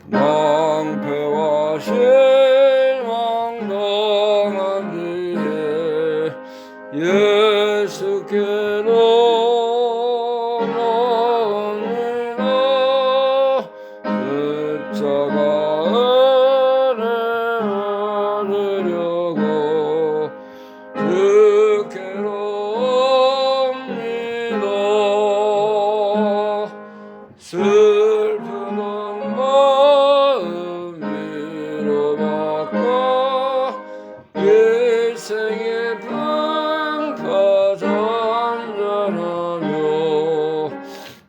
낭패와 실망 당한 뒤에 예수께로 나옵니다. 십자가 은혜 얻으려고 주께로 옵니다. 슬픈 마음 위로받고 일생의 풍파 잔잔하며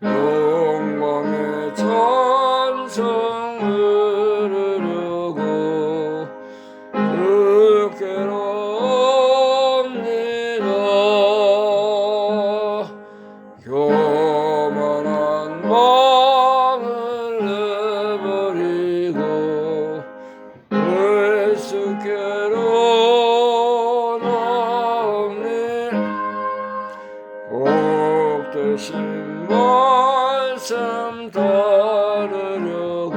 영광의 찬송 부르려고 주께로 옵니다. 교만한 마음을 내버리고 예수께로 나옵니다. 복되신 말씀 따르려고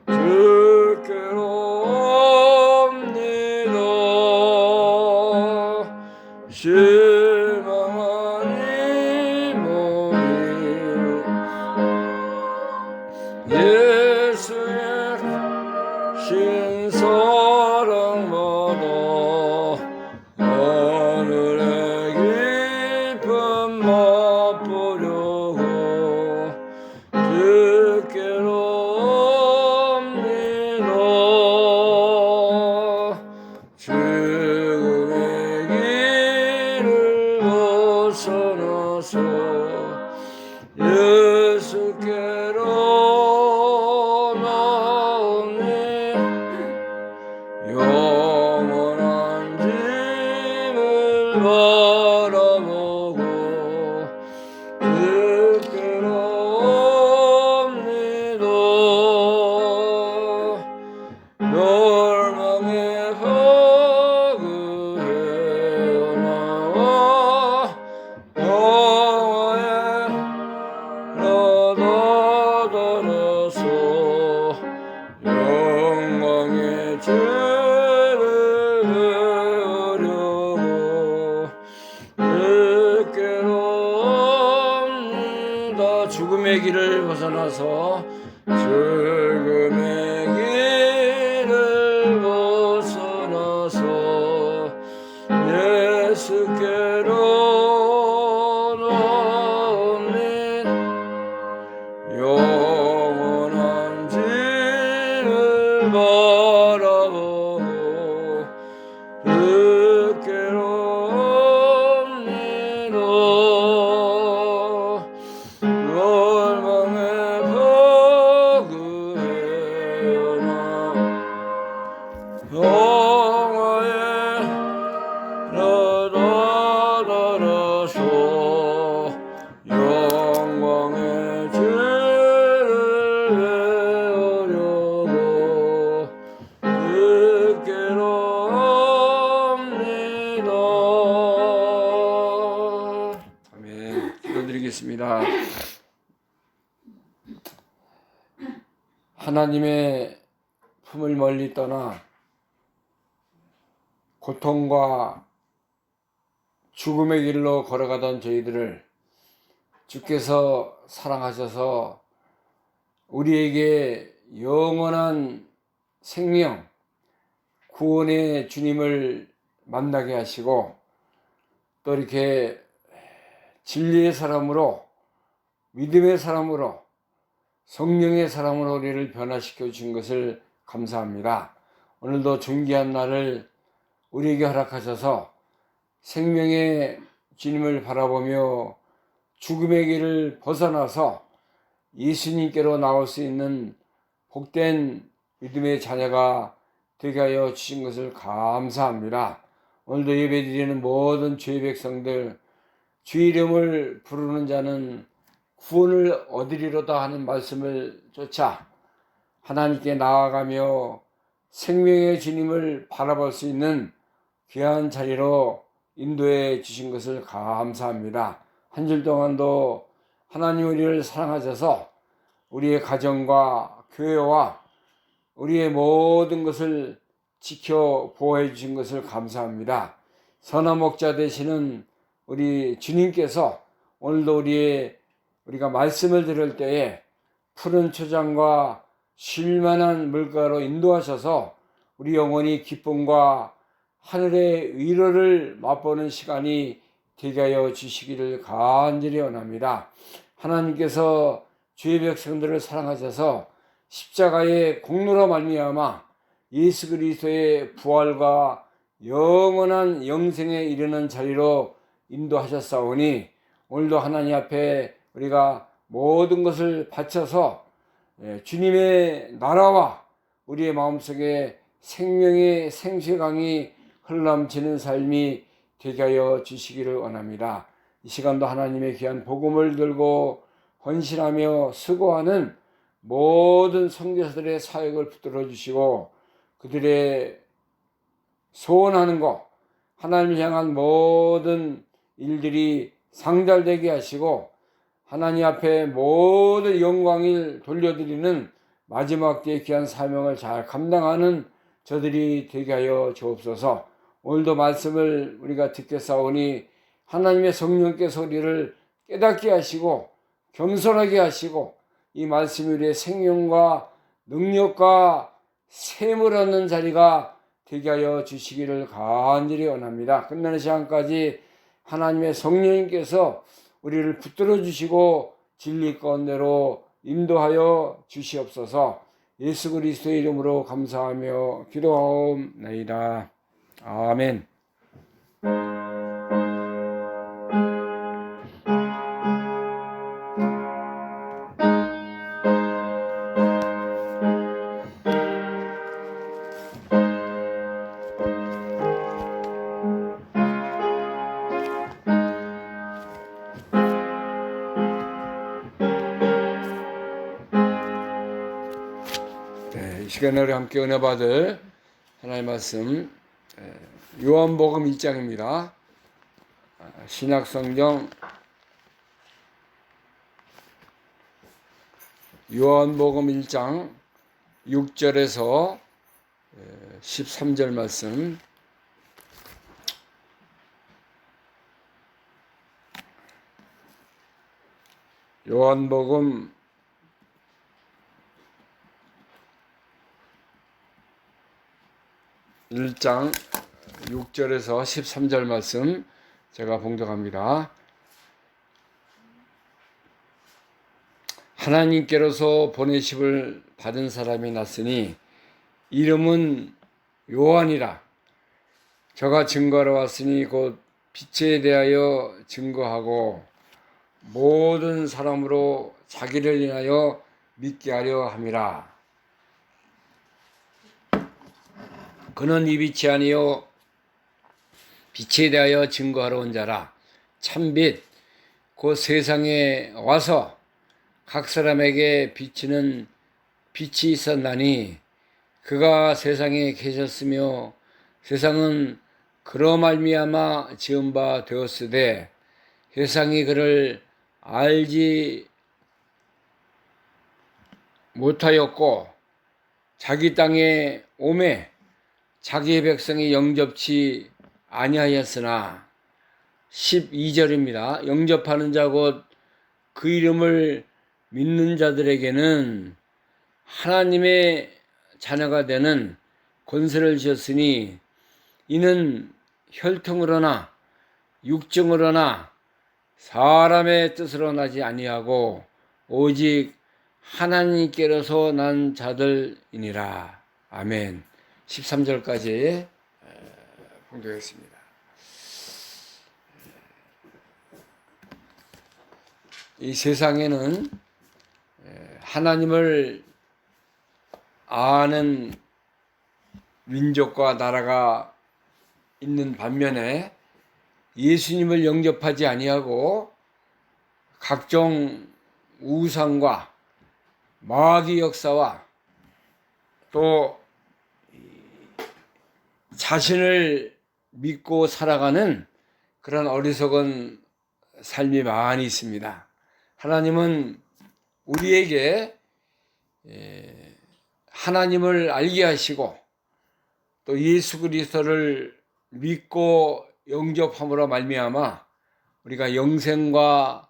주께로 옵니다. 실망한 이 몸이 예수의 신사랑마다 하늘의 깊은 맛보려고 주께로 옵니다. 죽음의 길을 벗어나서 예수께로 나옵니다. 영원한 짐을 바라보고 주께로 옵니다. 멸망의 허구에 나와 영화에 나다다라서 영광의 주를 배우려고 주께로 옵니다. 죽음의 길을 벗어나서 죽음의 길을 벗어나서 예수께로 나옵니다. 영원한 짐을 바라보고 주께로 옵니다. 멸망의 포구에 영화에 나다다라서 영광의 주를 배우려고 주께로 옵니다. 아멘. 기도드리겠습니다. 하나님의 품을 멀리 떠나 고통과 죽음의 길로 걸어가던 저희들을 주께서 사랑하셔서 우리에게 영원한 생명, 구원의 주님을 만나게 하시고 또 이렇게 진리의 사람으로, 믿음의 사람으로, 성령의 사람으로 우리를 변화시켜 주신 것을 감사합니다. 오늘도 존귀한 날을 우리에게 허락하셔서 생명의 주님을 바라보며 죽음의 길을 벗어나서 예수님께로 나올 수 있는 복된 믿음의 자녀가 되게 하여 주신 것을 감사합니다. 오늘도 예배드리는 모든 주의 백성들, 주 이름을 부르는 자는 구원을 얻으리로다 하는 말씀을 쫓아 하나님께 나아가며 생명의 주님을 바라볼 수 있는 귀한 자리로 인도해 주신 것을 감사합니다. 한 주 동안도 하나님 우리를 사랑하셔서 우리의 가정과 교회와 우리의 모든 것을 지켜 보호해 주신 것을 감사합니다. 선한 목자 되시는 우리 주님께서 오늘도 우리가 말씀을 들을 때에 푸른 초장과 쉴만한 물가로 인도하셔서 우리 영혼이 기쁨과 하늘의 위로를 맛보는 시간이 되게 하여 주시기를 간절히 원합니다. 하나님께서 주의 백성들을 사랑하셔서 십자가의 공로로 말미암아 예수 그리스도의 부활과 영원한 영생에 이르는 자리로 인도하셨사오니 오늘도 하나님 앞에 우리가 모든 것을 바쳐서 주님의 나라와 우리의 마음속에 생명의 생수강이 흘러넘치는 삶이 되게 하여 주시기를 원합니다. 이 시간도 하나님의 귀한 복음을 들고 헌신하며 수고하는 모든 선교사들의 사역을 붙들어 주시고 그들의 소원하는 것, 하나님을 향한 모든 일들이 상달되게 하시고 하나님 앞에 모든 영광을 돌려드리는 마지막 때의 귀한 사명을 잘 감당하는 저들이 되게 하여 주옵소서. 오늘도 말씀을 우리가 듣겠사오니 하나님의 성령께서 우리를 깨닫게 하시고 겸손하게 하시고 이 말씀이 우리의 생명과 능력과 샘을 얻는 자리가 되게 하여 주시기를 간절히 원합니다. 끝나는 시간까지 하나님의 성령님께서 우리를 붙들어 주시고 진리 가운데로 인도하여 주시옵소서. 예수 그리스도의 이름으로 감사하며 기도하옵나이다. 아멘. 이 시간에 우리 함께 은혜 받을 하나님의 말씀 요한복음 1장입니다. 신약성경 요한복음 1장 6절에서 13절 말씀. 요한복음 1장 6절에서 13절 말씀 제가 봉독합니다. 하나님께로서 보내심을 받은 사람이 났으니 이름은 요한이라. 저가 증거하러 왔으니 곧 빛에 대하여 증거하고 모든 사람으로 자기를 인하여 믿게 하려 함이라. 그는 이 빛이 아니요 빛에 대하여 증거하러 온 자라. 참빛 곧 세상에 와서 각 사람에게 비치는 빛이 있었나니 그가 세상에 계셨으며 세상은 그로 말미암아 지은 바 되었으되 세상이 그를 알지 못하였고 자기 땅에 오매 자기의 백성이 영접치 아니하였으나 12절입니다. 영접하는 자 곧 그 이름을 믿는 자들에게는 하나님의 자녀가 되는 권세를 주셨으니 이는 혈통으로나 육정으로나 사람의 뜻으로 나지 아니하고 오직 하나님께로서 난 자들이니라. 아멘. 13절까지 봉독했습니다. 이 세상에는 하나님을 아는 민족과 나라가 있는 반면에 예수님을 영접하지 아니하고 각종 우상과 마귀 역사와 또 자신을 믿고 살아가는 그런 어리석은 삶이 많이 있습니다. 하나님은 우리에게 하나님을 알게 하시고 또 예수 그리스도를 믿고 영접함으로 말미암아 우리가 영생과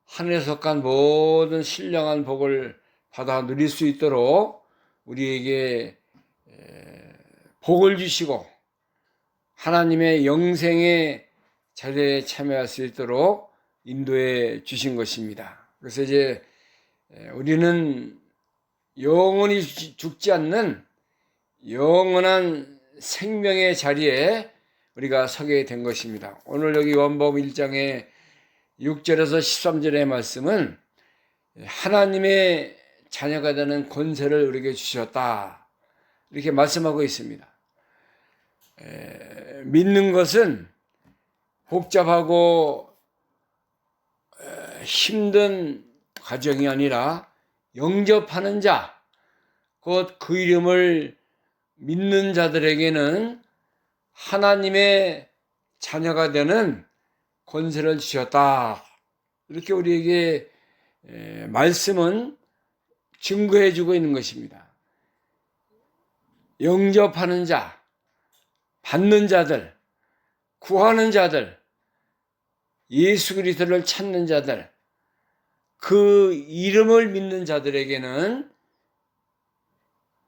하늘에 속한 모든 신령한 복을 받아 누릴 수 있도록 우리에게 복을 주시고 하나님의 영생의 자리에 참여할 수 있도록 인도해 주신 것입니다. 그래서 이제 우리는 영원히 죽지 않는 영원한 생명의 자리에 우리가 서게 된 것입니다. 오늘 여기 요한복음 1장의 6절에서 13절의 말씀은 하나님의 자녀가 되는 권세를 우리에게 주셨다, 이렇게 말씀하고 있습니다. 믿는 것은 복잡하고 힘든 과정이 아니라 영접하는 자, 곧 그 이름을 믿는 자들에게는 하나님의 자녀가 되는 권세를 주셨다, 이렇게 우리에게 말씀은 증거해 주고 있는 것입니다. 영접하는 자, 받는 자들, 구하는 자들, 예수 그리스도를 찾는 자들, 그 이름을 믿는 자들에게는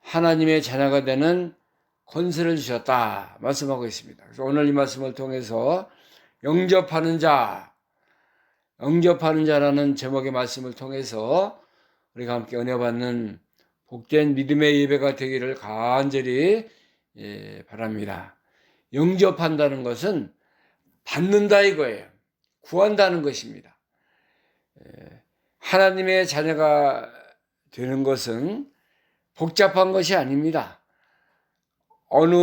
하나님의 자녀가 되는 권세를 주셨다 말씀하고 있습니다. 그래서 오늘 이 말씀을 통해서 영접하는 자라는 제목의 말씀을 통해서 우리가 함께 은혜 받는 복된 믿음의 예배가 되기를 간절히 바랍니다. 영접한다는 것은 받는다 이거예요. 구한다는 것입니다. 하나님의 자녀가 되는 것은 복잡한 것이 아닙니다. 어느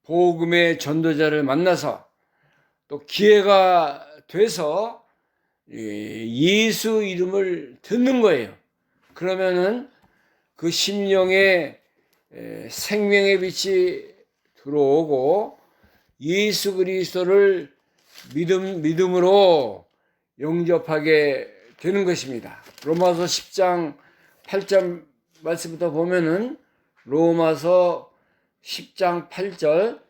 복음의 전도자를 만나서 또 기회가 돼서 예수 이름을 듣는 거예요. 그러면은 그 심령에 생명의 빛이 들어오고 예수 그리스도를 믿음으로 영접하게 되는 것입니다. 로마서 10장 8절 말씀부터 보면은 로마서 10장 8절,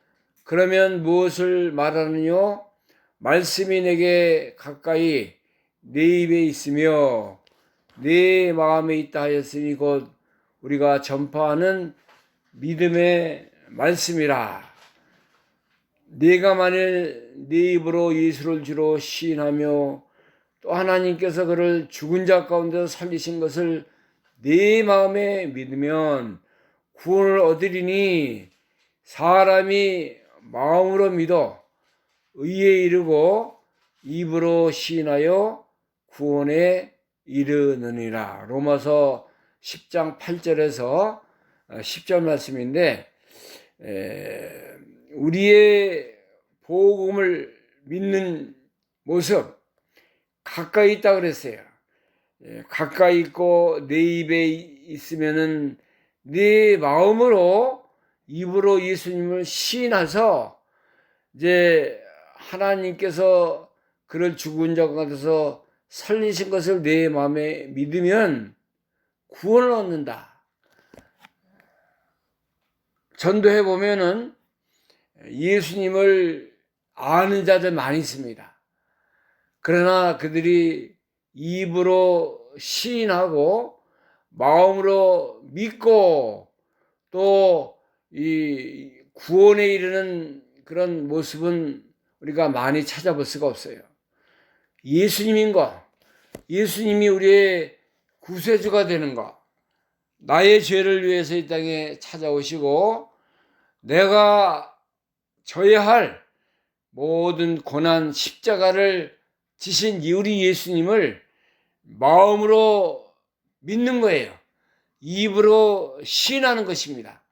그러면 무엇을 말하느뇨? 말씀이 내게 가까이 내 입에 있으며 내 마음에 있다 하였으니 곧 우리가 전파하는 믿음의 말씀이라. 네가 만일 네 입으로 예수를 주로 시인하며 또 하나님께서 그를 죽은 자 가운데서 살리신 것을 네 마음에 믿으면 구원을 얻으리니 사람이 마음으로 믿어 의에 이르고 입으로 시인하여 구원에 이르느니라. 로마서 10장 8절에서 10절 말씀인데, 우리의 복음을 믿는 모습 가까이 있다 그랬어요. 가까이 있고 내 입에 있으면은 네 마음으로 입으로 예수님을 시인해서 이제 하나님께서 그를 죽은 자 가운데서 살리신 것을 내 마음에 믿으면 구원을 얻는다. 전도해 보면은 예수님을 아는 자들 많이 있습니다. 그러나 그들이 입으로 시인하고 마음으로 믿고 또 이 구원에 이르는 그런 모습은 우리가 많이 찾아볼 수가 없어요. 예수님인 것, 예수님이 우리의 구세주가 되는 것, 나의 죄를 위해서 이 땅에 찾아오시고 내가 져야 할 모든 고난 십자가를 지신 우리 예수님을 마음으로 믿는 거예요. 입으로 시인하는 것입니다.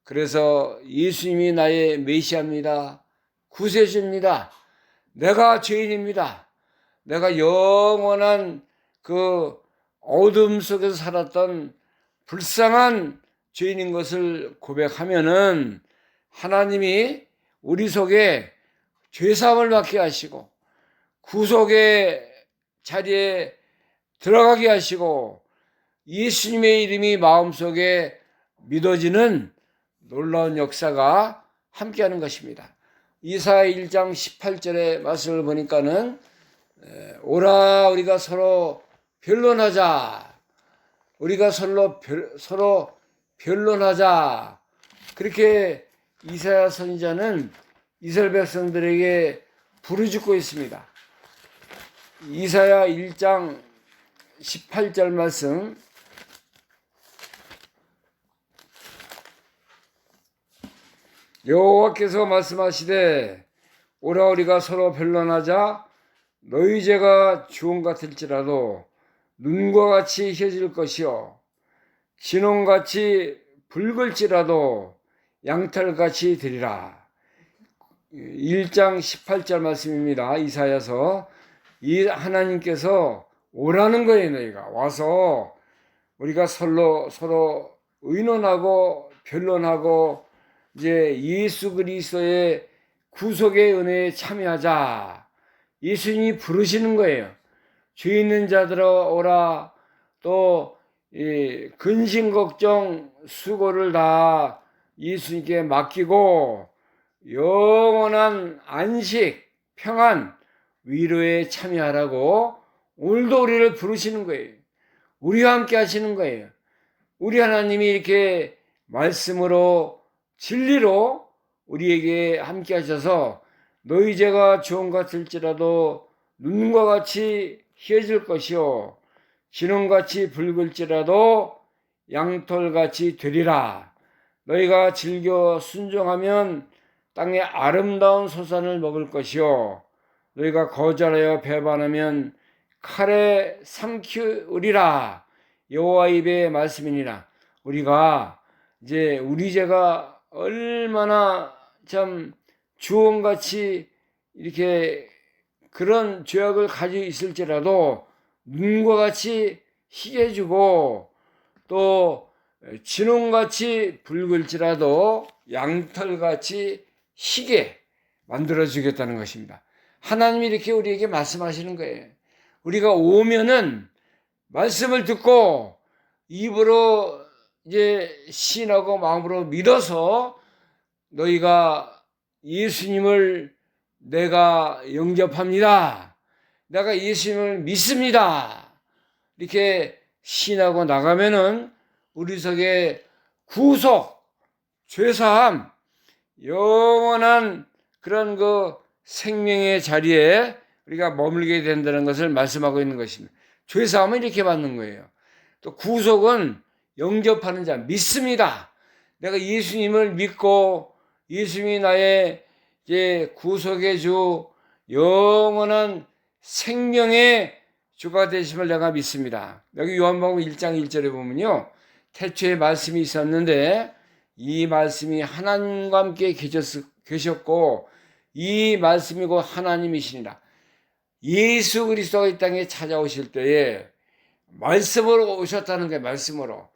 그래서 예수님이 나의 메시아입니다. 구세주입니다. 내가 죄인입니다. 내가 영원한 그 어둠 속에서 살았던 불쌍한 죄인인 것을 고백하면은 하나님이 우리 속에 죄사함을 받게 하시고 구속의 자리에 들어가게 하시고 예수님의 이름이 마음속에 믿어지는 놀라운 역사가 함께하는 것입니다. 이사야 1장 18절의 말씀을 보니까는 오라 우리가 서로 변론하자. 우리가 서로 변론하자. 그렇게 이사야 선지자는 이스라엘 백성들에게 부르짖고 있습니다. 이사야 1장 18절 말씀, 여호와께서 말씀하시되 오라 우리가 서로 변론하자. 너희 죄가 주홍 같을지라도 눈과 같이 휘어질 것이요 진홍같이 붉을지라도 양털같이 되리라. 1장 18절 말씀입니다. 이사야서. 이 하나님께서 오라는 거예요. 너희가 와서 우리가 서로 의논하고 변론하고 이제 예수 그리스도의 구속의 은혜에 참여하자. 예수님이 부르시는 거예요. 죄 있는 자들아 오라. 또 근심 걱정 수고를 다 예수님께 맡기고 영원한 안식 평안 위로에 참여하라고 오늘도 우리를 부르시는 거예요. 우리와 함께 하시는 거예요. 우리 하나님이 이렇게 말씀으로 진리로 우리에게 함께 하셔서 너희 죄가 주홍 같을지라도 눈과 같이 휘어질 것이요 진홍같이 붉을지라도 양털같이 되리라. 너희가 즐겨 순종하면 땅의 아름다운 소산을 먹을 것이요 너희가 거절하여 배반하면 칼에 삼키우리라. 여호와 입의 말씀이니라. 우리가 이제 우리 죄가 얼마나 참 주홍같이 이렇게 그런 죄악을 가지고 있을지라도 눈과 같이 희게주고 또 진홍같이 붉을지라도 양털같이 희게 만들어주겠다는 것입니다. 하나님이 이렇게 우리에게 말씀하시는 거예요. 우리가 오면은 말씀을 듣고 입으로 이제 신하고 마음으로 믿어서 너희가 예수님을 내가 영접합니다. 내가 예수님을 믿습니다. 이렇게 신하고 나가면은 우리 속에 구속, 죄사함, 영원한 그런 그 생명의 자리에 우리가 머물게 된다는 것을 말씀하고 있는 것입니다. 죄사함은 이렇게 받는 거예요. 또 구속은 영접하는 자, 믿습니다. 내가 예수님을 믿고 예수님이 나의 이제 구속의 주, 영원한 생명의 주가 되심을 내가 믿습니다. 여기 요한복음 1장 1절에 보면요. 태초에 말씀이 있었는데 이 말씀이 하나님과 함께 계셨고 이 말씀이 곧 하나님이시니라. 예수 그리스도가 이 땅에 찾아오실 때에 말씀으로 오셨다는 거예요. 말씀으로.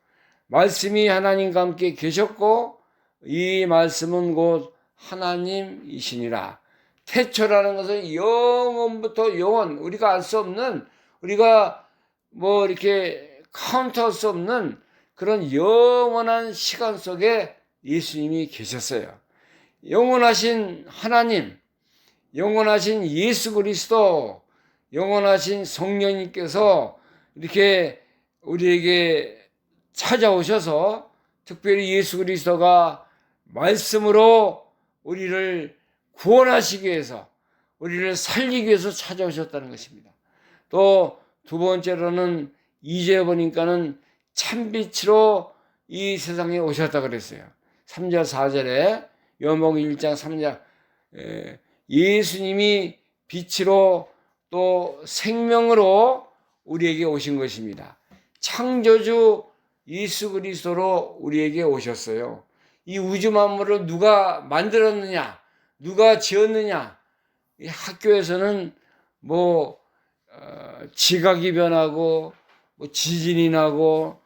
말씀이 하나님과 함께 계셨고 이 말씀은 곧 하나님이시니라. 태초라는 것은 영원부터 영원, 우리가 알 수 없는, 우리가 뭐 이렇게 카운트할 수 없는 그런 영원한 시간 속에 예수님이 계셨어요. 영원하신 하나님, 영원하신 예수 그리스도, 영원하신 성령님께서 이렇게 우리에게 찾아오셔서 특별히 예수 그리스도가 말씀으로 우리를 구원하시기 위해서, 우리를 살리기 위해서 찾아오셨다는 것입니다. 또 두 번째로는 2절에 보니까는 참빛으로 이 세상에 오셨다 그랬어요. 3절 4절에 요한복음 1장 3절 예수님이 빛으로 또 생명으로 우리에게 오신 것입니다. 창조주 예수 그리스도로 우리에게 오셨어요. 이 우주 만물을 누가 만들었느냐, 누가 지었느냐. 이 학교에서는 뭐 지각이 변하고 뭐 지진이 나고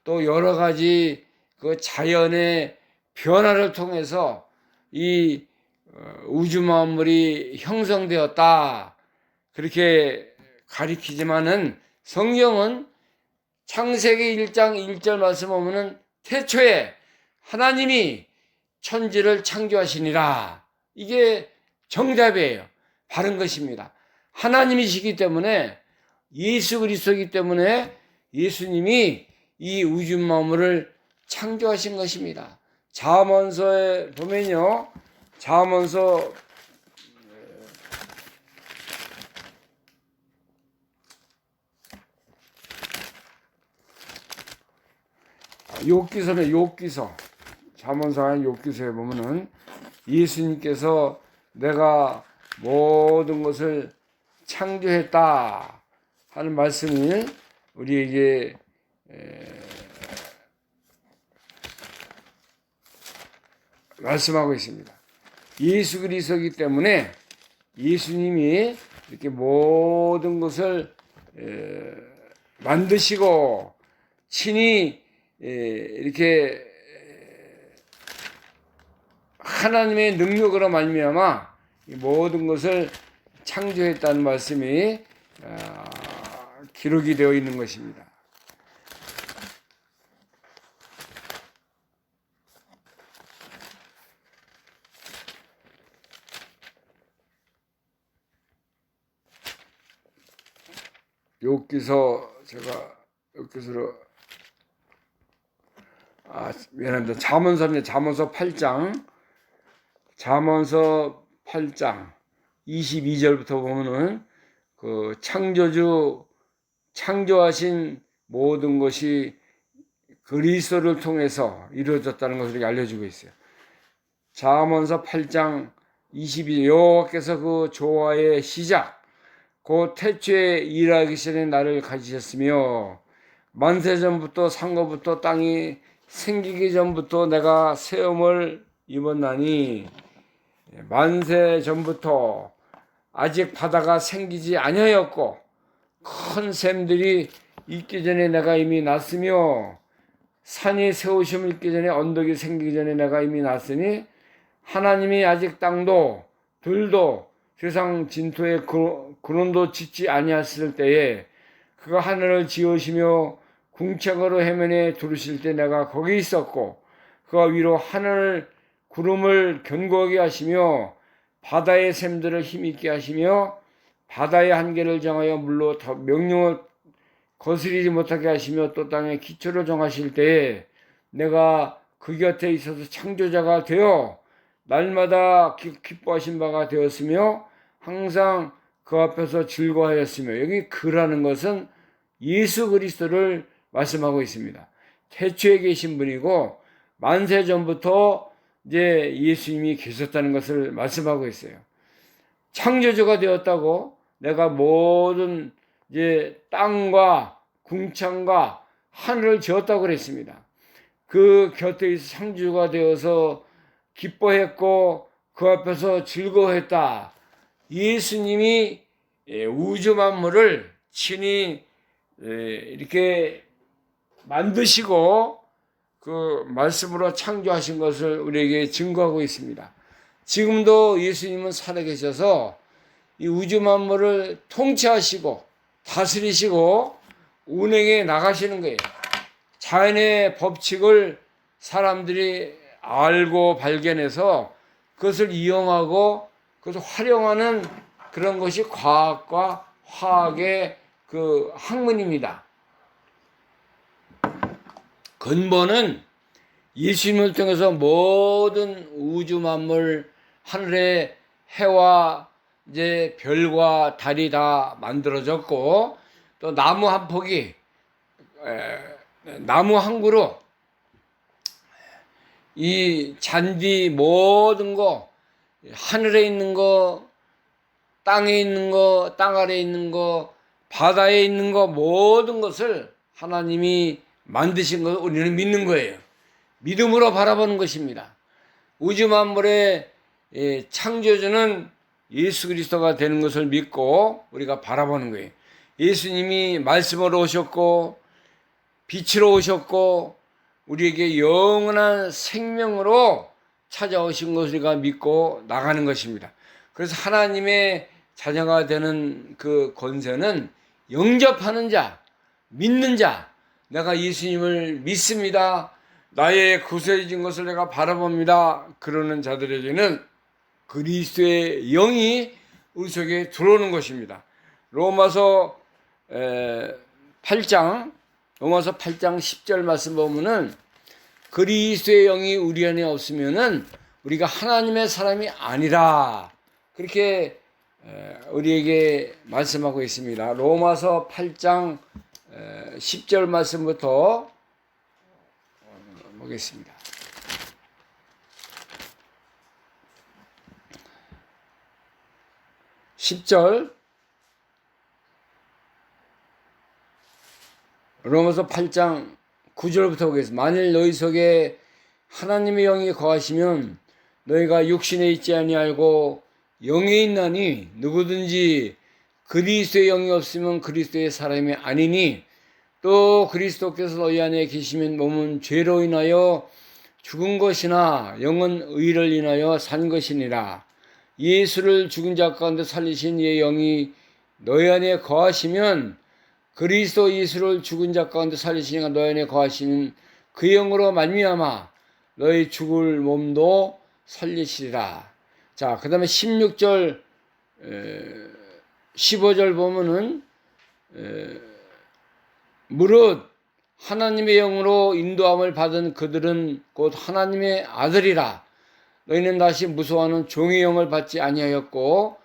또 여러 가지 그 자연의 변화를 통해서 이 우주 만물이 형성되었다. 그렇게 가리키지만은 성경은 창세기 1장 1절 말씀 보면은 태초에 하나님이 천지를 창조하시니라. 이게 정답이에요. 바른 것입니다. 하나님이시기 때문에, 예수 그리스도이기 때문에 예수님이 이 우주 만물을 창조하신 것입니다. 잠언서에 보면요, 잠언서 욥기서 잠언서의 욥기서에 보면은 예수님께서 내가 모든 것을 창조했다 하는 말씀을 우리에게 말씀하고 있습니다. 예수 그리스도이기 때문에 예수님이 이렇게 모든 것을 만드시고 친히 이렇게 하나님의 능력으로 말미암아 모든 것을 창조했다는 말씀이 기록이 되어 있는 것입니다. 욥기서 제가 욥기서로 미안합니다. 잠언서 8장 22절부터 보면은 그 창조주 창조하신 모든 것이 그리스도를 통해서 이루어졌다는 것을 알려주고 있어요. 잠언서 8장 22절 여호와께서 그 조화의 시작 곧 태초에 일하기 전에 나를 가지셨으며 만세전부터 상고부터 땅이 생기기 전부터 내가 세움을 입었나니 만세전부터 아직 바다가 생기지 아니하였고 큰 샘들이 있기 전에 내가 이미 났으며 산이 세우심을 있기 전에 언덕이 생기기 전에 내가 이미 났으니 하나님이 아직 땅도 들도 세상 진토의 근원도 짓지 아니하였을 때에 그가 하늘을 지으시며 궁창으로 해면에 두르실 때 내가 거기 있었고 그가 위로 하늘 구름을 견고하게 하시며 바다의 샘들을 힘있게 하시며 바다의 한계를 정하여 물로 명령을 거스리지 못하게 하시며 또 땅의 기초를 정하실 때에 내가 그 곁에 있어서 창조자가 되어 날마다 기뻐하신 바가 되었으며 항상 그 앞에서 즐거워하였으며 여기 그라는 것은 예수 그리스도를 말씀하고 있습니다. 태초에 계신 분이고 만세 전부터 이제 예수님이 계셨다는 것을 말씀하고 있어요. 창조주가 되었다고 내가 모든 이제 땅과 궁창과 하늘을 지었다고 그랬습니다. 그 곁에 있어 창조주가 되어서 기뻐했고 그 앞에서 즐거워했다. 예수님이 우주 만물을 친히 이렇게 만드시고 그 말씀으로 창조하신 것을 우리에게 증거하고 있습니다. 지금도 예수님은 살아계셔서 이 우주 만물을 통치하시고 다스리시고 운행해 나가시는 거예요. 자연의 법칙을 사람들이 알고 발견해서 그것을 이용하고 그것을 활용하는 그런 것이 과학과 화학의 그 학문입니다. 근본은 예수님을 통해서 모든 우주 만물, 하늘의 해와 이제 별과 달이 다 만들어졌고, 또 나무 한 폭이, 나무 한 그루, 이 잔디 모든 거, 하늘에 있는 거, 땅에 있는 거, 땅 아래에 있는 거, 바다에 있는 거, 모든 것을 하나님이 만드신 것을 우리는 믿는 거예요. 믿음으로 바라보는 것입니다. 우주 만물의 창조주는 예수 그리스도가 되는 것을 믿고 우리가 바라보는 거예요. 예수님이 말씀으로 오셨고 빛으로 오셨고 우리에게 영원한 생명으로 찾아오신 것을 우리가 믿고 나가는 것입니다. 그래서 하나님의 자녀가 되는 그 권세는 영접하는 자, 믿는 자, 내가 예수님을 믿습니다. 나의 구세주인 것을 내가 바라봅니다. 그러는 자들에게는 그리스도의 영이 우리 속에 들어오는 것입니다. 로마서 8장 10절 말씀 보면은 그리스도의 영이 우리 안에 없으면은 우리가 하나님의 사람이 아니라 그렇게 우리에게 말씀하고 있습니다. 로마서 8장 10절 말씀부터 보겠습니다. 10절 로마서 8장 9절부터 보겠습니다. 만일 너희 속에 하나님의 영이 거하시면 너희가 육신에 있지 아니하고 영에 있나니 누구든지 그리스도의 영이 없으면 그리스도의 사람이 아니니 또 그리스도께서 너희 안에 계시면 몸은 죄로 인하여 죽은 것이나 영은 의를 인하여 산 것이니라. 예수를 죽은 자 가운데 살리신 이의 영이 너희 안에 거하시면 그리스도 예수를 죽은 자 가운데 살리시니가 너희 안에 거하시는 그 영으로 말미암아 너희 죽을 몸도 살리시리라. 자, 그 다음에 16절 15절 보면은 무릇 하나님의 영으로 인도함을 받은 그들은 곧 하나님의 아들이라. 너희는 다시 무서워하는 종의 영을 받지 아니하였고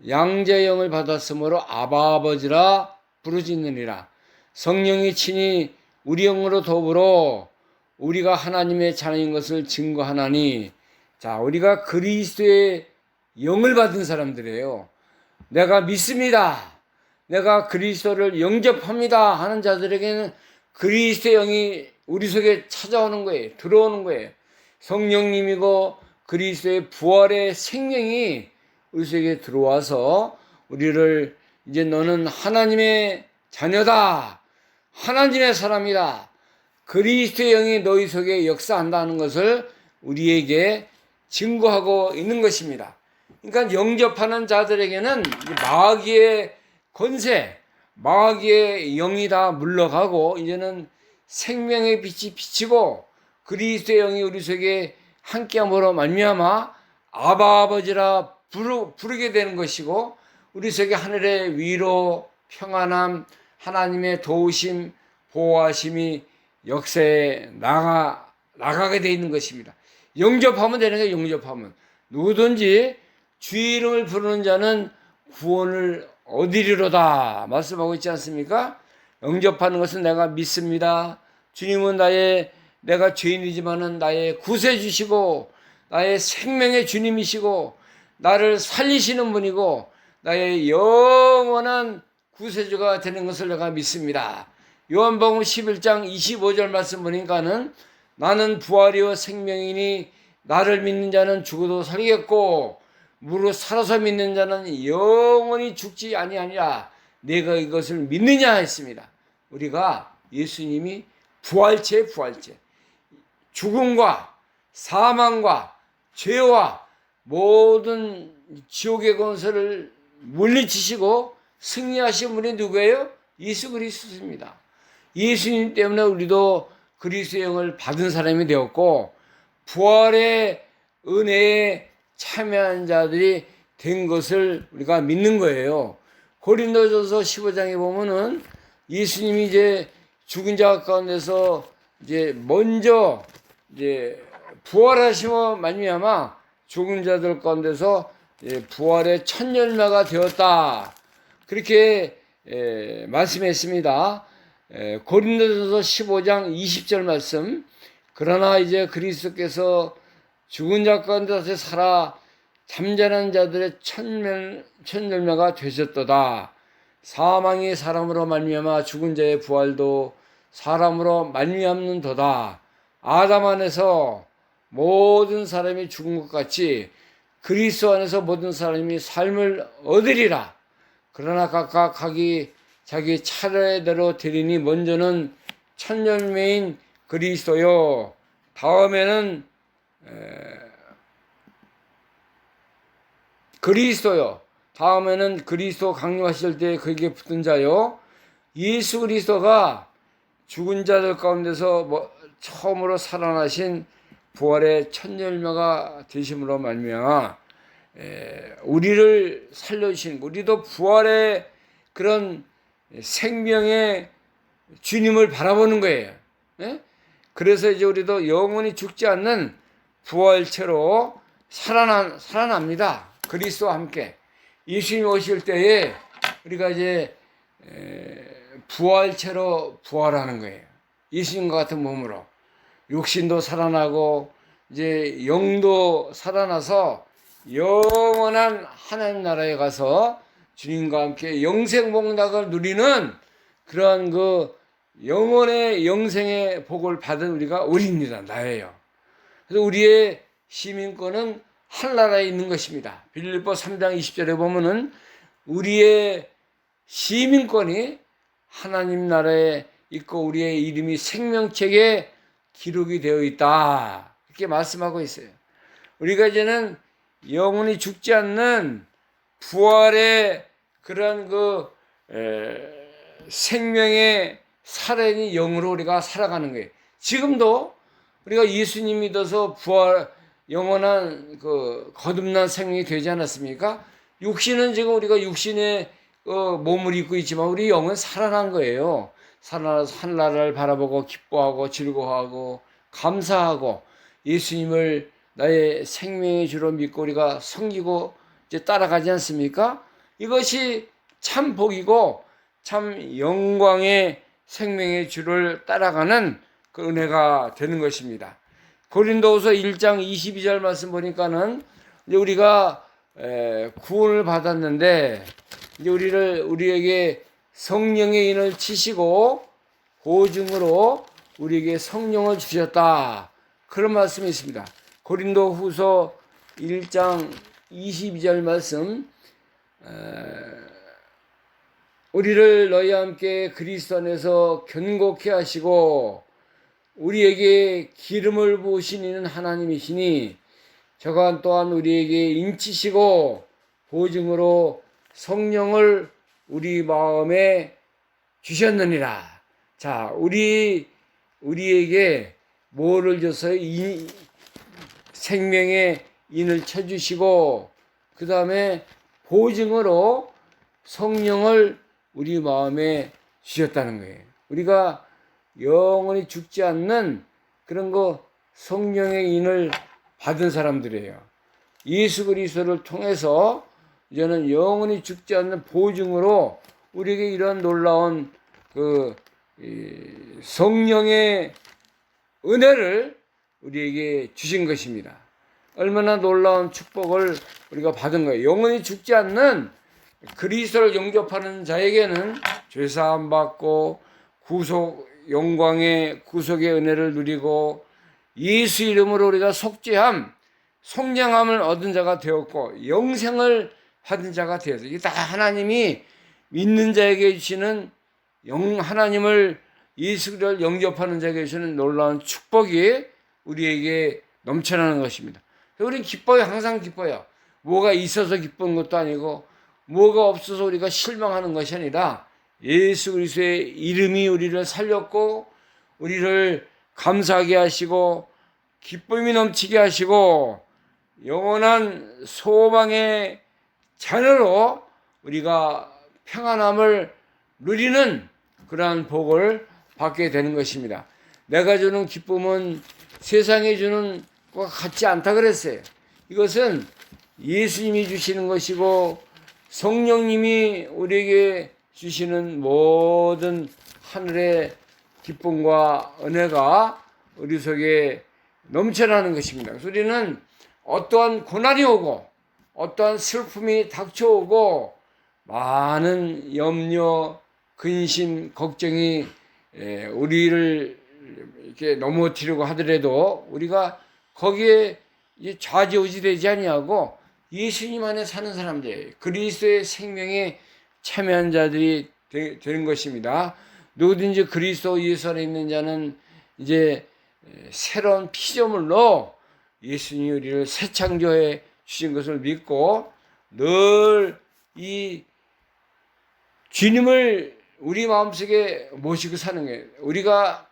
양자의 영을 받았으므로 아바 아버지라 부르짖느니라. 성령이 친히 우리 영으로 더불어 우리가 하나님의 자녀인 것을 증거하나니. 자, 우리가 그리스도의 영을 받은 사람들이에요. 내가 믿습니다. 내가 그리스도를 영접합니다 하는 자들에게는 그리스도의 영이 우리 속에 찾아오는 거예요. 들어오는 거예요. 성령님이고 그리스도의 부활의 생명이 우리 속에 들어와서 우리를 이제 너는 하나님의 자녀다. 하나님의 사람이다. 그리스도의 영이 너희 속에 역사한다는 것을 우리에게 증거하고 있는 것입니다. 그러니까 영접하는 자들에게는 마귀의 권세, 마귀의 영이 다 물러가고 이제는 생명의 빛이 비치고 그리스도의 영이 우리 속에 함께함으로 말미암아 아바 아버지라 부르게 되는 것이고 우리 속에 하늘의 위로, 평안함, 하나님의 도우심, 보호하심이 역사에 나가게 되어 있는 것입니다. 영접하면 되는 거예요. 영접하면 누구든지 주의 이름을 부르는 자는 구원을 얻으리로다 말씀하고 있지 않습니까? 영접하는 것은 내가 믿습니다. 주님은 내가 죄인이지만은 나의 구세주시고 나의 생명의 주님이시고 나를 살리시는 분이고 나의 영원한 구세주가 되는 것을 내가 믿습니다. 요한복음 11장 25절 말씀 보니까는 나는 부활이요 생명이니 나를 믿는 자는 죽어도 살겠고 무릇 살아서 믿는 자는 영원히 죽지 아니하니라. 내가 이것을 믿느냐 했습니다. 우리가 예수님이 부활체 죽음과 사망과 죄와 모든 지옥의 권세를 물리치시고 승리하신 분이 누구예요? 예수 그리스도입니다. 예수님 때문에 우리도 그리스도의 영을 받은 사람이 되었고 부활의 은혜에 참여한 자들이 된 것을 우리가 믿는 거예요. 고린도전서 15장에 보면은 예수님이 이제 죽은 자 가운데서 이제 먼저 이제 부활하심으로 말미암아 죽은 자들 가운데서 부활의 첫 열매가 되었다. 그렇게 말씀했습니다. 고린도전서 15장 20절 말씀. 그러나 이제 그리스도께서 죽은 자 가운데서 살아 잠자는 자들의 첫 열매가 되셨도다. 사망이 사람으로 말미암아 죽은 자의 부활도 사람으로 말미암는도다. 아담 안에서 모든 사람이 죽은 것 같이 그리스도 안에서 모든 사람이 삶을 얻으리라. 그러나 각각 자기 차례대로 되리니 먼저는 첫 열매인 그리스도요. 다음에는 그리스도요. 다음에는 그리스도 강림하실 때 그에게 붙은 자요. 예수 그리스도가 죽은 자들 가운데서 처음으로 살아나신 부활의 첫 열매가 되심으로 말미암아 우리를 살려주신, 우리도 부활의 그런 생명의 주님을 바라보는 거예요. 예? 그래서 이제 우리도 영원히 죽지 않는 부활체로 살아납니다. 그리스도와 함께. 예수님 오실 때에 우리가 이제 부활체로 부활하는 거예요. 예수님과 같은 몸으로. 육신도 살아나고 이제 영도 살아나서 영원한 하나님 나라에 가서 주님과 함께 영생복락을 누리는 그러한 그 영원의 영생의 복을 받은 우리입니다. 나예요. 그래서 우리의 시민권은 하늘나라에 있는 것입니다. 빌립보 3장 20절에 보면은 우리의 시민권이 하나님 나라에 있고 우리의 이름이 생명책에 기록이 되어 있다. 이렇게 말씀하고 있어요. 우리가 이제는 영원히 죽지 않는 부활의 그런 생명의 살아있는 영으로 우리가 살아가는 거예요. 지금도 우리가 예수님 믿어서 부활, 영원한 거듭난 생명이 되지 않았습니까? 육신은 지금 우리가 육신의 몸을 입고 있지만 우리 영은 살아난 거예요. 살아나서 하늘나라를 바라보고 기뻐하고 즐거워하고 감사하고 예수님을 나의 생명의 주로 믿고 우리가 섬기고 이제 따라가지 않습니까? 이것이 참 복이고 참 영광의 생명의 주를 따라가는 그 은혜가 되는 것입니다. 고린도후서 1장 22절 말씀 보니까는 이제 우리가 구원을 받았는데 이제 우리에게 성령의 인을 치시고 보증으로 우리에게 성령을 주셨다. 그런 말씀이 있습니다. 고린도후서 1장 22절 말씀, 우리를 너희와 함께 그리스도 안에서 견고케 하시고 우리에게 기름을 부으신 이는 하나님이시니 저가 또한 우리에게 인치시고 보증으로 성령을 우리 마음에 주셨느니라. 자, 우리에게 뭐를 줘서요? 생명의 인을 쳐주시고 그 다음에 보증으로 성령을 우리 마음에 주셨다는 거예요. 우리가 영원히 죽지 않는 그런 성령의 인을 받은 사람들이에요. 예수 그리스도를 통해서 이제는 영원히 죽지 않는 보증으로 우리에게 이런 놀라운 성령의 은혜를 우리에게 주신 것입니다. 얼마나 놀라운 축복을 우리가 받은 거예요. 영원히 죽지 않는 그리스도를 영접하는 자에게는 죄사함 받고 영광의 구속의 은혜를 누리고 예수 이름으로 우리가 속죄함, 속량함을 얻은 자가 되었고 영생을 받은 자가 되었어요. 이게 다 하나님이 믿는 자에게 주시는 하나님을 예수를 영접하는 자에게 주시는 놀라운 축복이 우리에게 넘쳐나는 것입니다. 우리는 기뻐요. 항상 기뻐요. 뭐가 있어서 기쁜 것도 아니고 뭐가 없어서 우리가 실망하는 것이 아니라 예수 그리스도의 이름이 우리를 살렸고 우리를 감사하게 하시고 기쁨이 넘치게 하시고 영원한 소망의 자녀로 우리가 평안함을 누리는 그러한 복을 받게 되는 것입니다. 내가 주는 기쁨은 세상에 주는 것과 같지 않다 그랬어요. 이것은 예수님이 주시는 것이고 성령님이 우리에게 주시는 모든 하늘의 기쁨과 은혜가 우리 속에 넘쳐나는 것입니다. 그래서 우리는 어떠한 고난이 오고 어떠한 슬픔이 닥쳐오고 많은 염려, 근심, 걱정이 우리를 이렇게 넘어뜨리고 하더라도 우리가 거기에 좌지우지 되지 아니하고 예수님 안에 사는 사람들, 그리스도의 생명에 참여한 자들이 되는 것입니다. 누구든지 그리스도 예수 안에 있는 자는 이제 새로운 피조물로 예수님이 우리를 새 창조해 주신 것을 믿고 늘 이 주님을 우리 마음속에 모시고 사는 거예요. 우리가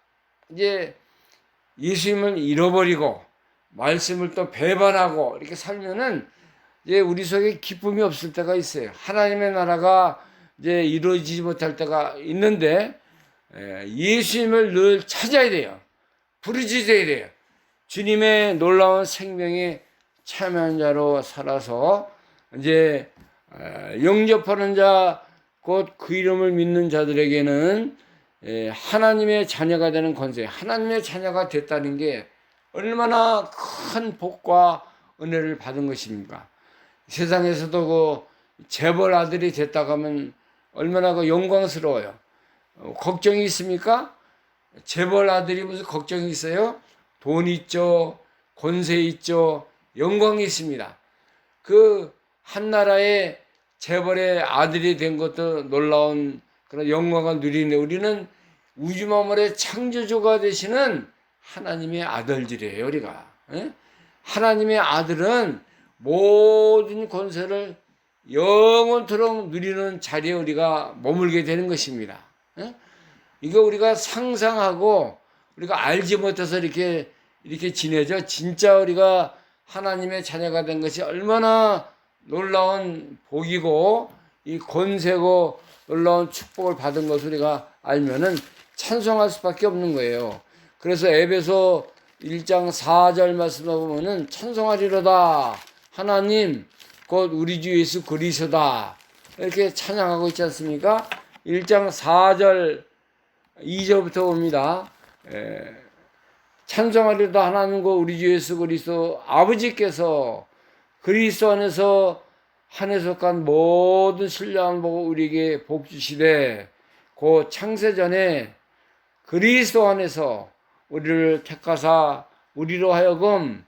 이제 예수님을 잃어버리고 말씀을 또 배반하고 이렇게 살면은 이제 우리 속에 기쁨이 없을 때가 있어요. 하나님의 나라가 이제 이루어지지 못할 때가 있는데 예수님을 늘 찾아야 돼요. 부르짖어야 돼요. 주님의 놀라운 생명에 참여한 자로 살아서 이제 영접하는 자, 곧 그 이름을 믿는 자들에게는 하나님의 자녀가 되는 권세, 하나님의 자녀가 됐다는 게 얼마나 큰 복과 은혜를 받은 것입니까? 세상에서도 그 재벌 아들이 됐다고 하면 얼마나 그 영광스러워요. 걱정이 있습니까? 재벌 아들이 무슨 걱정이 있어요? 돈 있죠, 권세 있죠, 영광이 있습니다. 그 한 나라의 재벌의 아들이 된 것도 놀라운 그런 영광을 누리는데 우리는 우주 만물의 창조주가 되시는 하나님의 아들들이에요, 우리가. 하나님의 아들은 모든 권세를 영원토록 누리는 자리에 우리가 머물게 되는 것입니다. 이거 우리가 상상하고 우리가 알지 못해서 이렇게 지내죠. 진짜 우리가 하나님의 자녀가 된 것이 얼마나 놀라운 복이고 이 권세고 놀라운 축복을 받은 것을 우리가 알면은 찬송할 수밖에 없는 거예요. 그래서 에베소 1장 4절 말씀을 보면은 찬송하리로다 하나님 곧 우리 주 예수 그리스도다 이렇게 찬양하고 있지 않습니까? 1장 4절 2절부터 봅니다. 찬송하리로다 하나님 곧 우리 주 예수 그리스도 아버지께서 그리스도 안에서 한해 속한 모든 신령한 복을 우리에게 복 주시되 곧 창세전에 그리스도 안에서 우리를 택하사 우리로 하여금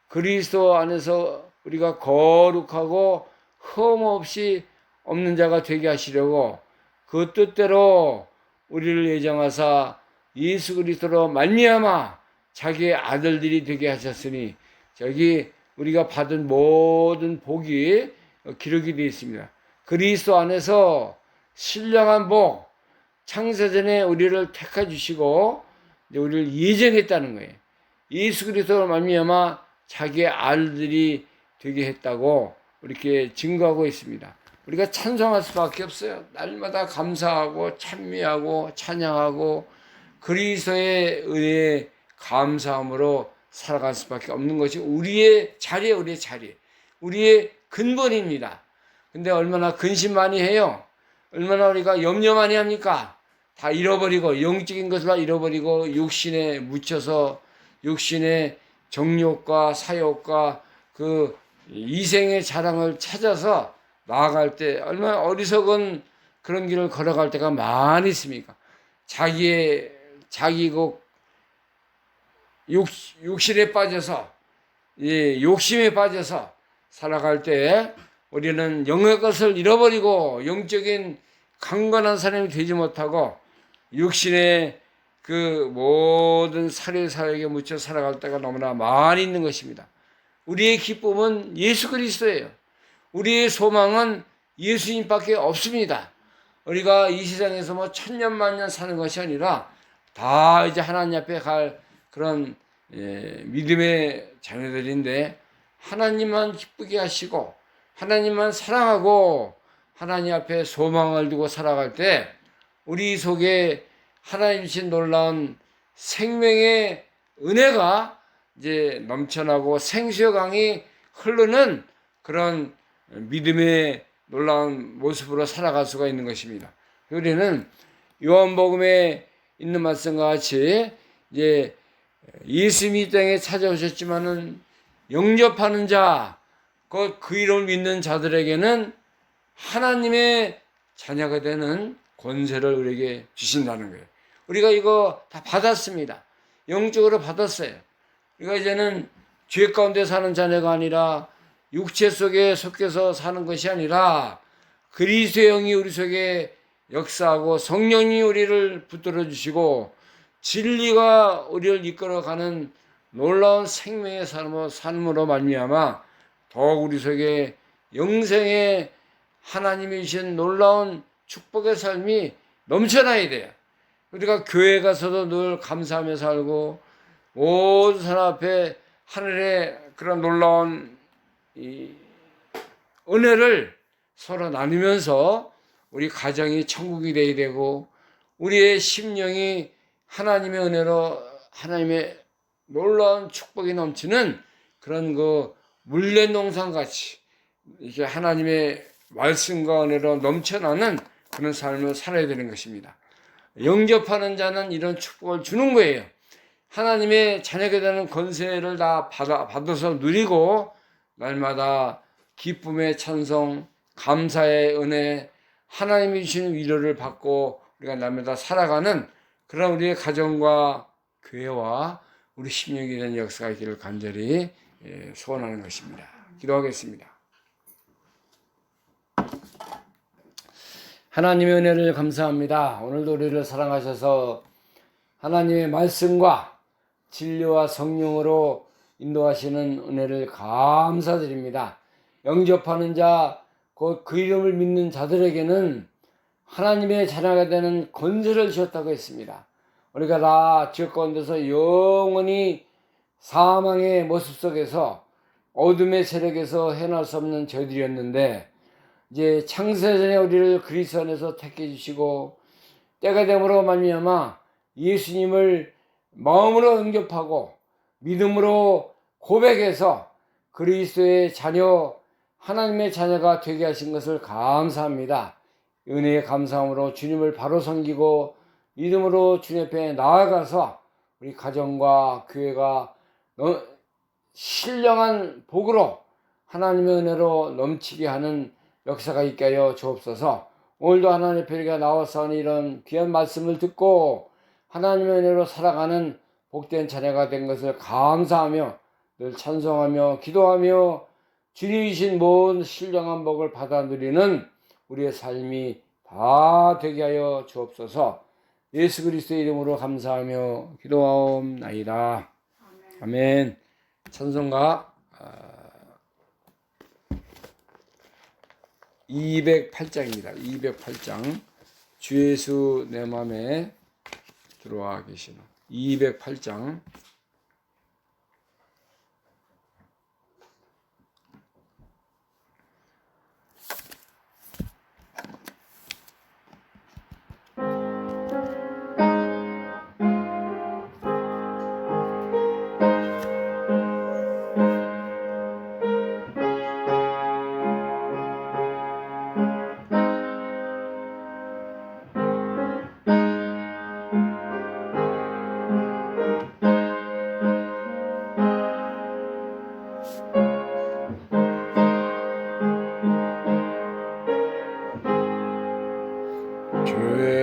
그리스도 안에서 우리가 거룩하고 흠 없이 없는 자가 되게 하시려고 그 뜻대로 우리를 예정하사 예수 그리스도로 말미암아 자기의 아들들이 되게 하셨으니 저기 우리가 받은 모든 복이 기록이 되어 있습니다. 그리스도 안에서 신령한 복, 창세전에 우리를 택해 주시고 우리를 예정했다는 거예요. 예수 그리스도로 말미암아 자기의 아들들이 되게 했다고 이렇게 증거하고 있습니다. 우리가 찬송할 수밖에 없어요. 날마다 감사하고 찬미하고 찬양하고 그리스도의 은혜에 감사함으로 살아갈 수밖에 없는 것이 우리의 자리에 우리의 근본입니다. 근데 얼마나 근심 많이 해요. 얼마나 우리가 염려 많이 합니까? 다 잃어버리고 영적인 것을 다 잃어버리고 육신에 묻혀서 육신의 정욕과 사욕과 그 이생의 자랑을 찾아서 나아갈 때 얼마나 어리석은 그런 길을 걸어갈 때가 많이 있습니까? 자기 그 욕심에 빠져서 욕심에 빠져서 살아갈 때 우리는 영의 것을 잃어버리고 영적인 강건한 사람이 되지 못하고 육신의 그 모든 사회에 묻혀 살아갈 때가 너무나 많이 있는 것입니다. 우리의 기쁨은 예수 그리스도예요. 우리의 소망은 예수님밖에 없습니다. 우리가 이 세상에서 뭐 천년만년 사는 것이 아니라 다 이제 하나님 앞에 갈 그런 믿음의 자녀들인데 하나님만 기쁘게 하시고 하나님만 사랑하고 하나님 앞에 소망을 두고 살아갈 때 우리 속에 하나님 주신 놀라운 생명의 은혜가 이제 넘쳐나고 생수의 강이 흐르는 그런 믿음의 놀라운 모습으로 살아갈 수가 있는 것입니다. 우리는 요한복음에 있는 말씀과 같이 이제 예수님이 이 땅에 찾아오셨지만은 영접하는 자, 그 이름을 믿는 자들에게는 하나님의 자녀가 되는 권세를 우리에게 주신다는 거예요. 우리가 이거 다 받았습니다. 영적으로 받았어요. 우리가 이제는 죄 가운데 사는 자녀가 아니라 육체 속에 속해서 사는 것이 아니라 그리스도의 영이 우리 속에 역사하고 성령이 우리를 붙들어 주시고 진리가 우리를 이끌어가는 놀라운 생명의 삶으로 말미암아 더욱 우리 속에 영생의 하나님이 주신 놀라운 축복의 삶이 넘쳐나야 돼요. 우리가 교회 가서도 늘 감사하며 살고 모든 사람 앞에 하늘의 그런 놀라운 이 은혜를 서로 나누면서 우리 가정이 천국이 되어야 되고 우리의 심령이 하나님의 은혜로 하나님의 놀라운 축복이 넘치는 그런 그 물레농산 같이 이렇게 하나님의 말씀과 은혜로 넘쳐나는 그런 삶을 살아야 되는 것입니다. 영접하는 자는 이런 축복을 주는 거예요. 하나님의 자녀가 되는 권세를 다 받아서 누리고 날마다 기쁨의 찬송, 감사의 은혜, 하나님이 주시는 위로를 받고 우리가 날마다 살아가는 그런 우리의 가정과 교회와 우리 심령이 되는 역사가 있기를 간절히 소원하는 것입니다. 기도하겠습니다. 하나님의 은혜를 감사합니다. 오늘도 우리를 사랑하셔서 하나님의 말씀과 진리와 성령으로 인도하시는 은혜를 감사드립니다. 영접하는 자, 그 이름을 믿는 자들에게는 하나님의 자녀가 되는 권세를 주셨다고 했습니다. 우리가 다 죄 가운데서 영원히 사망의 모습 속에서 어둠의 세력에서 해낼 수 없는 저희들이었는데 이제 창세전에 우리를 그리스도 안에서 택해 주시고 때가 됨으로 말미암아 예수님을 마음으로 영접하고 믿음으로 고백해서 그리스도의 자녀, 하나님의 자녀가 되게 하신 것을 감사합니다. 은혜의 감사함으로 주님을 바로 섬기고 믿음으로 주님 앞에 나아가서 우리 가정과 교회가 신령한 복으로 하나님의 은혜로 넘치게 하는 역사가 있게 하여 주옵소서. 오늘도 하나님의 편리가 나와서 이런 귀한 말씀을 듣고 하나님의 은혜로 살아가는 복된 자녀가 된 것을 감사하며 늘 찬송하며 기도하며 주님이신 모든 신령한 복을 받아 누리는 우리의 삶이 다 되게 하여 주옵소서. 예수 그리스도의 이름으로 감사하며 기도하옵나이다. 아멘. 찬송가 208장입니다. 208장 주 예수 내 맘에 들어와 계시는 208장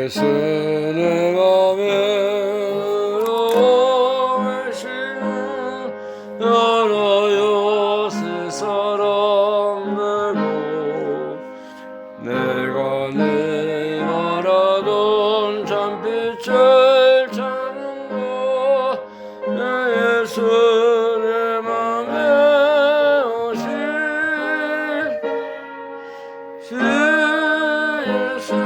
예수 내 맘에 들어오시는 여러 요새 사랑 내고 내가 내 말하던 참빛을 찾는 것 예수 내 맘에 오신 예수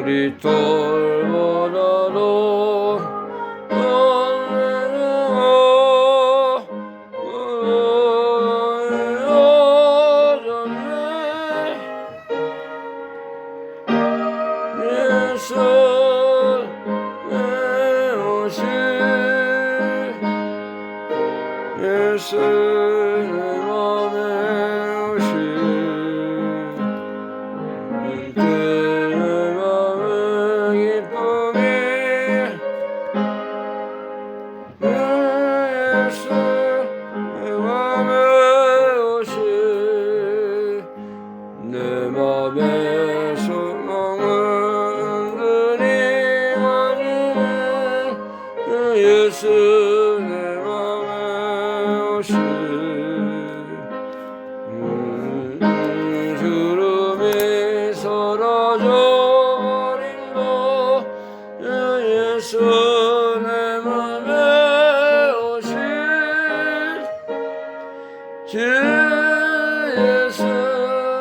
우리 돌보다도 예수 예수 내 맘에 오신 내 맘에 내 맘의 소망은 그리 많은 예수 내 맘에 오신 주름이 사라져버린 것 예수 내 맘에 오신 주 예수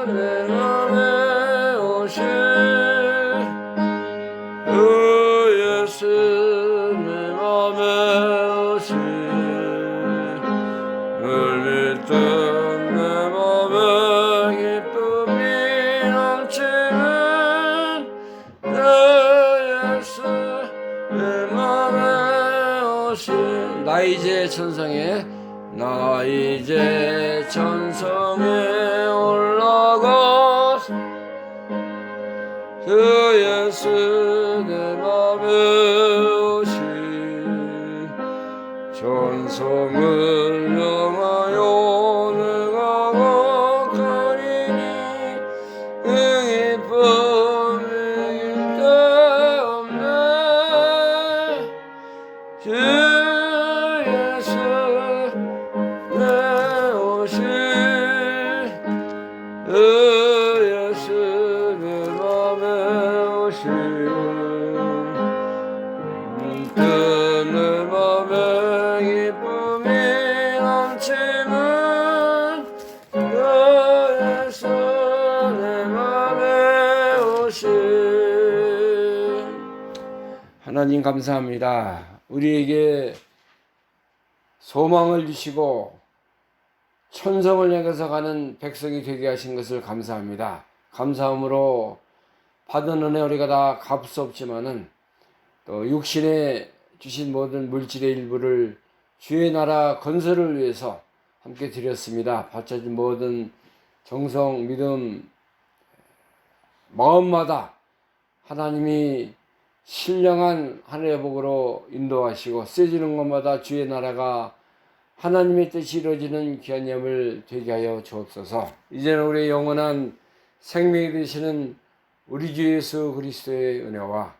내 맘에 오신 예수 내 맘에 오신 늘 믿던 내 맘에 기쁨이 넘치는 예수 내 맘에 오신 나 이제 천성에 나 이제 천성에 올라가 그 예수 내 맘에 오신 천성을 향하여 내가 거하리니 기쁨이 길 데 없네 주 예수 내 오신 예수 내 맘에 오신 그 내 맘에 기쁨이 넘치는 그 예수 내 맘에 오신 하나님 감사합니다. 우리에게 소망을 주시고 천성을 향해서 가는 백성이 되게 하신 것을 감사합니다. 감사함으로 받은 은혜 우리가 다 갚을 수 없지만은 또 육신에 주신 모든 물질의 일부를 주의 나라 건설을 위해서 함께 드렸습니다. 바쳐진 모든 정성, 믿음, 마음마다 하나님이 신령한 하늘의 복으로 인도하시고 쓰여지는 것마다 주의 나라가 하나님의 뜻이 이루어지는 귀한 예물 되게 하여 주옵소서. 이제는 우리의 영원한 생명이 되시는 우리 주 예수 그리스도의 은혜와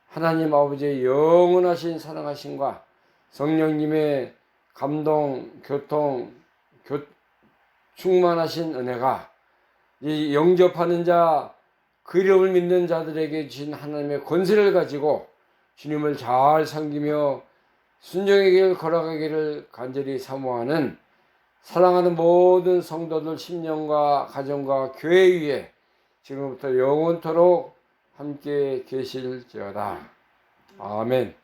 하나님 아버지의 영원하신 사랑하심과 성령님의 감동, 교통, 충만하신 은혜가 이 영접하는 자, 그 이름을 믿는 자들에게 주신 하나님의 권세를 가지고 주님을 잘 섬기며 순종의 길 걸어가기를 간절히 사모하는 사랑하는 모든 성도들 심령과 가정과 교회 위에 지금부터 영원토록 함께 계실지어다. 아멘.